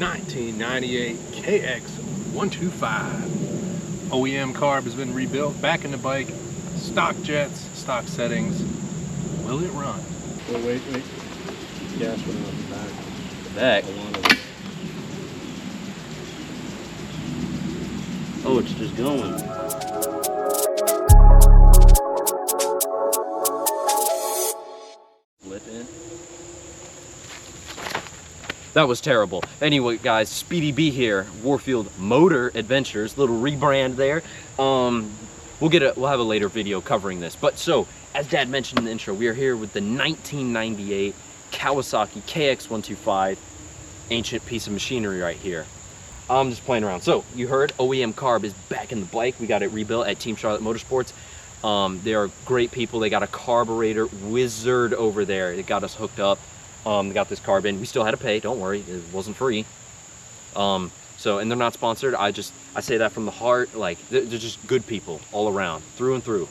1998 KX125. OEM carb has been rebuilt, back in the bike, stock jets, stock settings. Will it run? Wait. Gas went on the back. The back? Oh, it's just going. Flip in. That was terrible. Anyway, guys, Speedy B here, Warfield Motor Adventures, little rebrand there. We'll have a later video covering this. But so, as Dad mentioned in the intro, we are here with the 1998 Kawasaki KX125, ancient piece of machinery right here. I'm just playing around. So, you heard OEM Carb is back in the bike. We got it rebuilt at Team Charlotte Motorsports. They are great people. They got a carburetor wizard over there. They got us hooked up. They got this carb in. We still had to pay, don't worry, it wasn't free. And they're not sponsored. I say that from the heart. Like, they're just good people all around, through and through.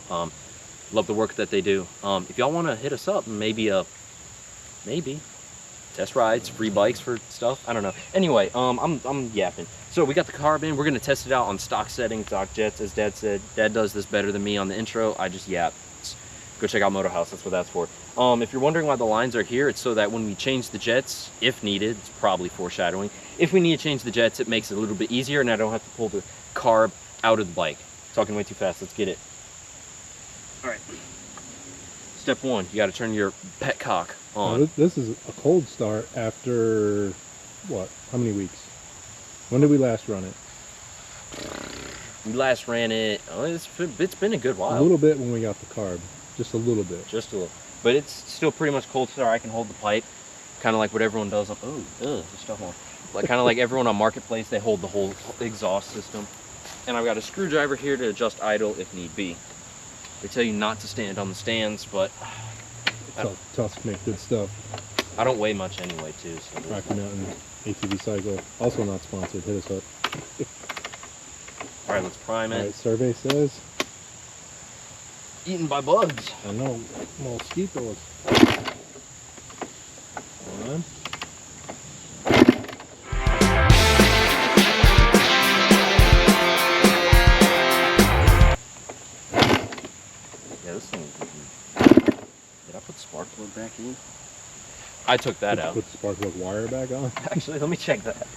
Love the work that they do. If y'all want to hit us up, maybe test rides, free bikes for stuff, I don't know. Anyway, I'm yapping. So we got the carb in. We're gonna test it out on stock settings, stock jets, as Dad said. Dad does this better than me on the intro. I just yap. Go check out Motor House, that's what that's for. If you're wondering why the lines are here, it's so that when we change the jets, if needed, it's probably foreshadowing. If we need to change the jets, it makes it a little bit easier and I don't have to pull the carb out of the bike. Talking way too fast, let's get it. All right. Step one, you gotta turn your petcock on. Now, this is a cold start after, what, how many weeks? When did we last run it? We last ran it, it's been a good while. A little bit when we got the carb. Just a little bit. Just a little. But it's still pretty much cold start. I can hold the pipe, kind of like what everyone does. There's stuff on. Like kind of like everyone on Marketplace, they hold the whole exhaust system. And I've got a screwdriver here to adjust idle if need be. They tell you not to stand on the stands, but It's tough to make good stuff. I don't weigh much anyway, too. So Rocky Mountain ATV Cycle, also not sponsored. Hit us up. All right, let's prime it. All right, survey says. Eaten by bugs. I know, mosquitoes. Come on. Yeah, this thing. Did I put the spark plug back in? I took that out. Put the spark plug wire back on. Actually, let me check that.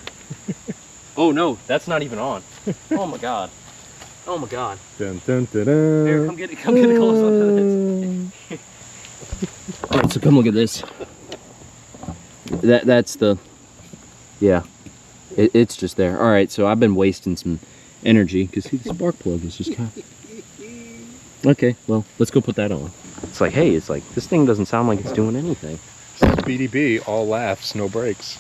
Oh no, that's not even on. Oh my god. Oh my god. Dun, dun, dun, dun. Here, come get a close up of this. Alright, so come look at this. That's the, yeah, it's just there. Alright, so I've been wasting some energy because see, the spark plug is just kind of, okay, well, let's go put that on. It's like, hey, it's like, this thing doesn't sound like it's doing anything. Speedy B, all laughs, no brakes.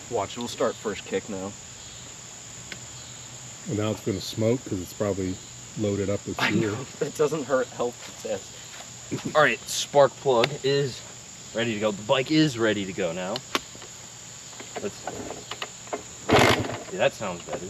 Watch, we'll start first kick now. And now it's going to smoke because it's probably loaded up with fuel. It doesn't help the test. All right, spark plug is ready to go. The bike is ready to go now. Let's. Yeah, that sounds better.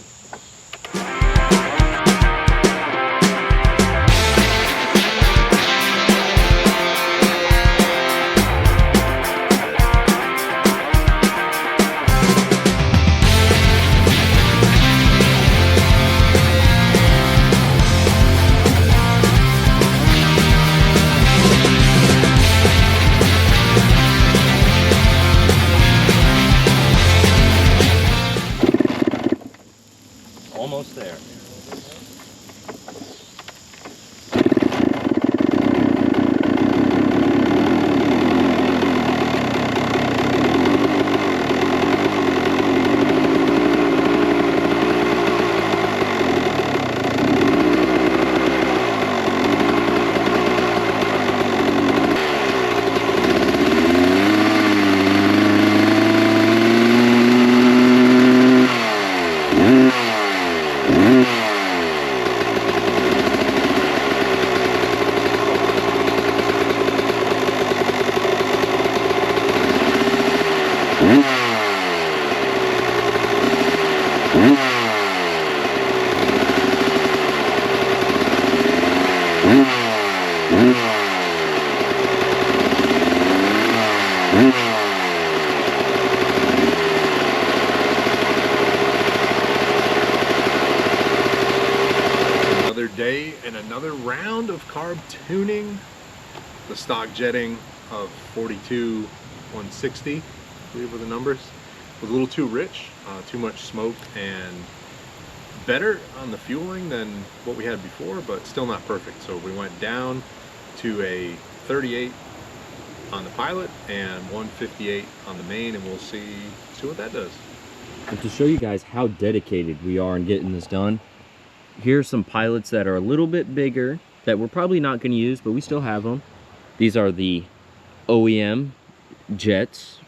another day and another round of carb tuning. The stock jetting of 42,160, I believe were the numbers, was a little too rich, too much smoke, and better on the fueling than what we had before, but still not perfect. So we went down to a 38 on the pilot and 158 on the main, and we'll see what that does. And to show you guys how dedicated we are in getting this done, here's some pilots that are a little bit bigger that we're probably not going to use, but we still have them. These are the OEM jets,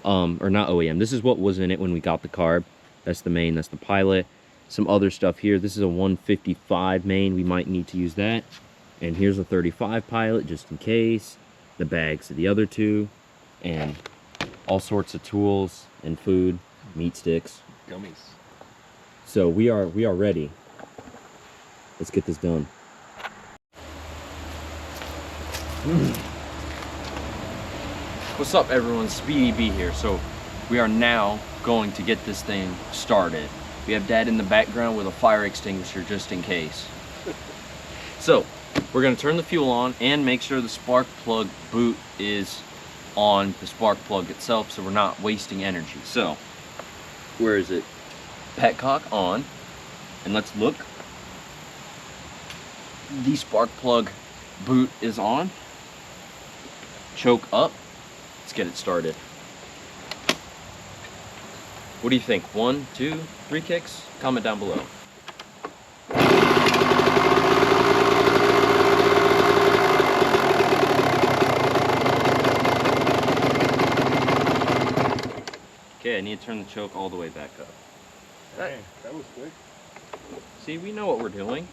or not OEM. This is what was in it when we got the carb. That's the main, that's the pilot. Some other stuff here. This is a 155 main. We might need to use that. And here's a 35 pilot just in case. The bags of the other two, and all sorts of tools and food, meat sticks, Gummies. so we are ready. Let's get this done. What's up, everyone? Speedy B here. So we are now going to get this thing started. We have Dad in the background with a fire extinguisher just in case. So we're going to turn the fuel on and make sure the spark plug boot is on the spark plug itself, so we're not wasting energy. So where is it? Petcock on, and let's look. The spark plug boot is on. Choke up. Let's get it started. What do you think? 1, 2, 3 kicks? Comment down below. Okay, I need to turn the choke all the way back up. Hey, that was quick. See, we know what we're doing.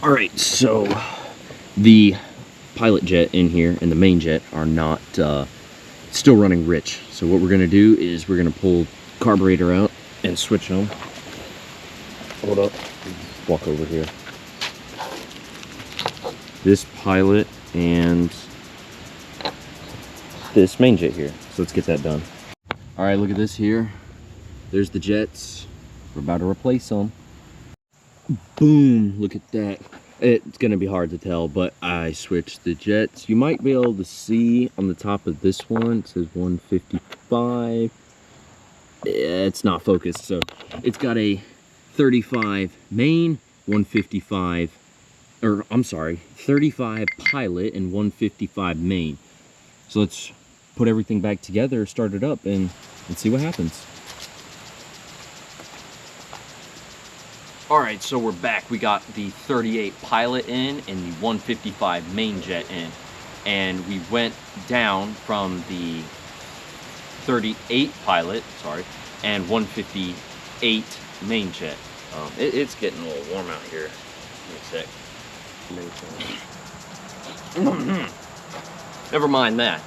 Alright, so the pilot jet in here and the main jet are not still running rich. So what we're going to do is we're going to pull carburetor out and switch them. Hold up. Walk over here. This pilot and this main jet here. So let's get that done. Alright, look at this here. There's the jets. We're about to replace them. Boom, look at that. It's gonna be hard to tell, but I switched the jets. You might be able to see on the top of this one, it says 155. It's not focused, so it's got a 35 main, 155, or I'm sorry, 35 pilot and 155 main. So let's put everything back together, start it up, and see what happens. Alright, so we're back. We got the 38 pilot in and the 155 main jet in. And we went down from the 38 pilot, sorry, and 158 main jet. It's getting a little warm out here. Give me a sec. Never mind that.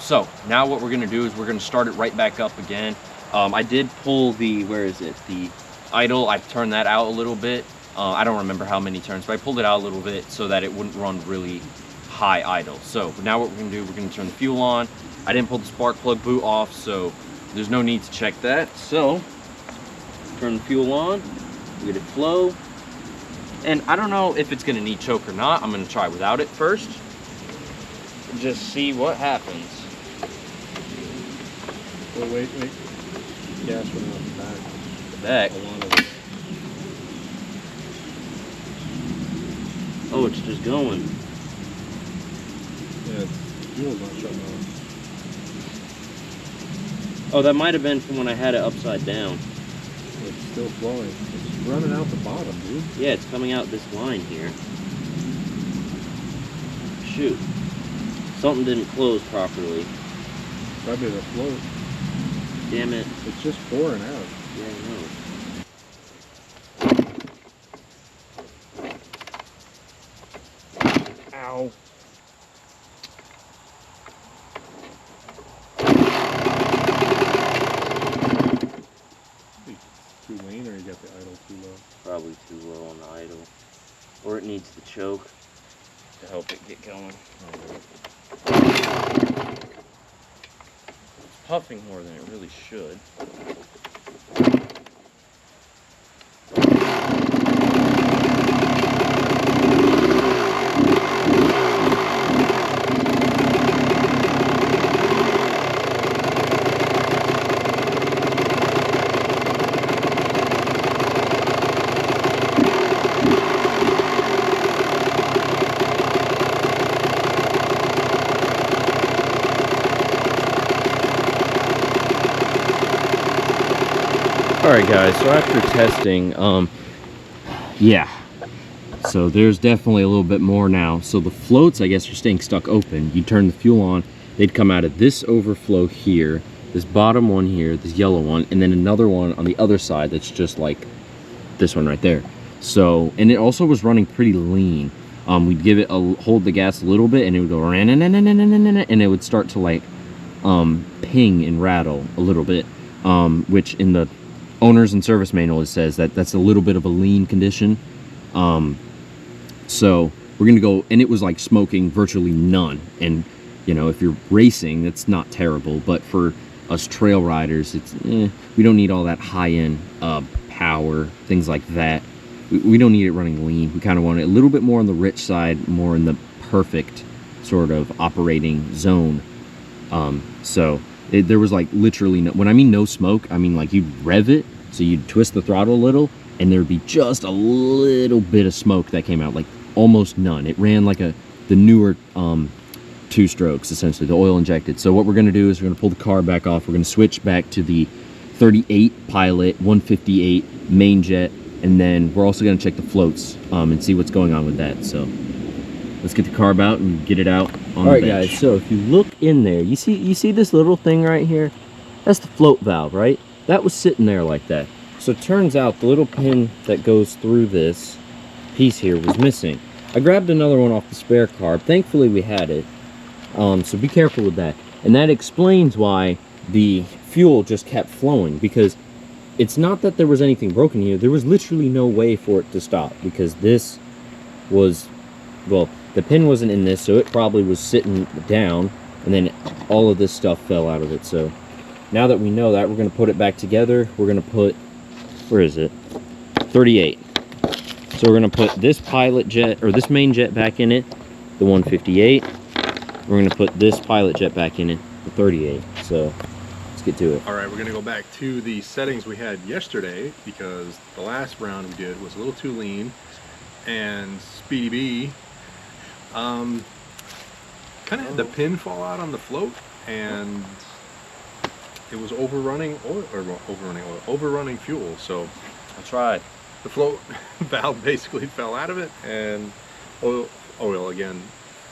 So now what we're gonna do is we're gonna start it right back up again. I did pull the, where is it? The idle, I turned that out a little bit. I don't remember how many turns, but I pulled it out a little bit so that it wouldn't run really high idle. So now what we're gonna do, we're gonna turn the fuel on. I didn't pull the spark plug boot off, so there's no need to check that. So turn the fuel on, let it flow. And I don't know if it's gonna need choke or not. I'm gonna try without it first. Just see what happens. Oh, wait. Gas went out the back. Back. Oh, it's just going. Yeah, fuel's not shutting off. Oh, that might have been from when I had it upside down. It's still flowing. It's running out the bottom, dude. Yeah, it's coming out this line here. shoot. Something didn't close properly. Probably the float. Damn it. It's just pouring out. Yeah, I know. Ow. Too lean, or you got the idle too low? Probably too low on the idle. Or it needs the choke to help it get going. It's puffing more than it really should. Alright guys, so after testing, yeah. So there's definitely a little bit more now. So the floats, I guess, are staying stuck open. You turn the fuel on, they'd come out of this overflow here, this bottom one here, this yellow one, and then another one on the other side that's just like this one right there. So, and it also was running pretty lean. We'd give it hold the gas a little bit and it would go and it would start to like ping and rattle a little bit, which in the owners and service manual it says that that's a little bit of a lean condition. So we're gonna go, and it was like smoking virtually none, and you know, if you're racing, that's not terrible, but for us trail riders, it's we don't need all that high-end power, things like that. We don't need it running lean. We kind of want it a little bit more on the rich side, more in the perfect sort of operating zone. So there was like literally no, when I mean no smoke, I mean like you'd rev it, so you'd twist the throttle a little, and there'd be just a little bit of smoke that came out, like almost none. It ran like the newer two strokes, essentially, the oil injected. So what we're gonna do is we're gonna pull the car back off. We're gonna switch back to the 38 Pilot 158 main jet, and then we're also gonna check the floats and see what's going on with that. So let's get the carb out and get it out on the bench. All right, guys, so if you look in there, you see this little thing right here? That's the float valve, right? That was sitting there like that. So it turns out the little pin that goes through this piece here was missing. I grabbed another one off the spare carb. Thankfully we had it. So be careful with that. And that explains why the fuel just kept flowing, because it's not that there was anything broken here. There was literally no way for it to stop, because this was, well, the pin wasn't in this, so it probably was sitting down, and then all of this stuff fell out of it. So now that we know that, we're going to put it back together. We're going to put, where is it? 38. So we're going to put this pilot jet, or this main jet, back in it, the 158. We're going to put this pilot jet back in it, the 38. So let's get to it. All right, we're going to go back to the settings we had yesterday, because the last round we did was a little too lean, and Speedy B kind of had the pin fall out on the float, and it was overrunning oil, or overrunning fuel. So I tried. The float valve basically fell out of it, and oil again,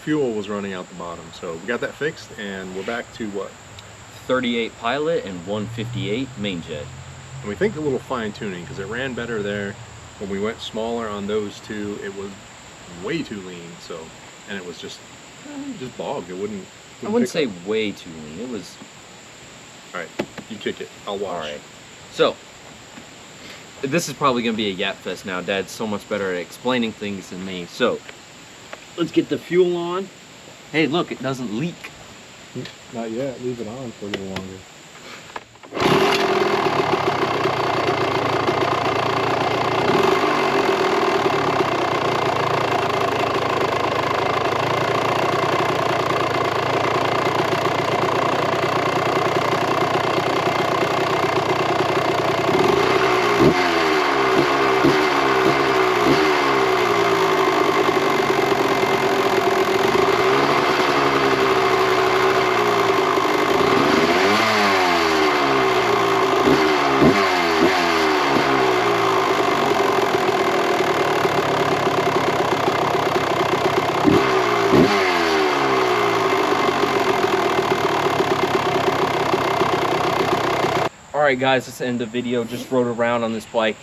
fuel was running out the bottom. So we got that fixed, and we're back to what? 38 Pilot and 158 main jet. And we think a little fine tuning, because it ran better there. When we went smaller on those two, it was way too lean. So, and it was just bogged. It wouldn't I wouldn't say way too lean. It was. All right, you kick it. I'll watch. All right. So this is probably gonna be a yap fest now. Dad's so much better at explaining things than me. So let's get the fuel on. Hey, look, it doesn't leak. Not yet. Leave it on for a little longer. right, guys, let's end the video. Just rode around on this bike.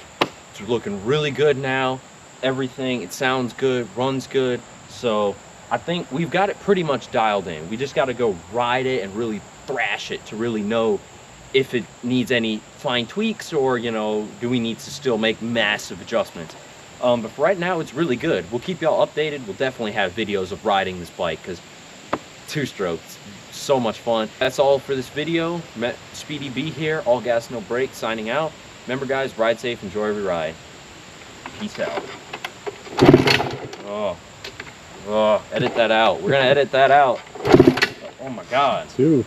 It's looking really good now. Everything, it sounds good, runs good. So I think we've got it pretty much dialed in. We just got to go ride it and really thrash it to really know if it needs any fine tweaks, or, you know, do we need to still make massive adjustments. But for right now, it's really good. We'll keep y'all updated. We'll definitely have videos of riding this bike, because two-strokes, so much fun. That's all for this video. Met Speedy B here, all gas, no brakes, signing out. Remember, guys, ride safe, enjoy every ride. Peace out. Oh, edit that out. We're gonna edit that out. Oh my God. 2.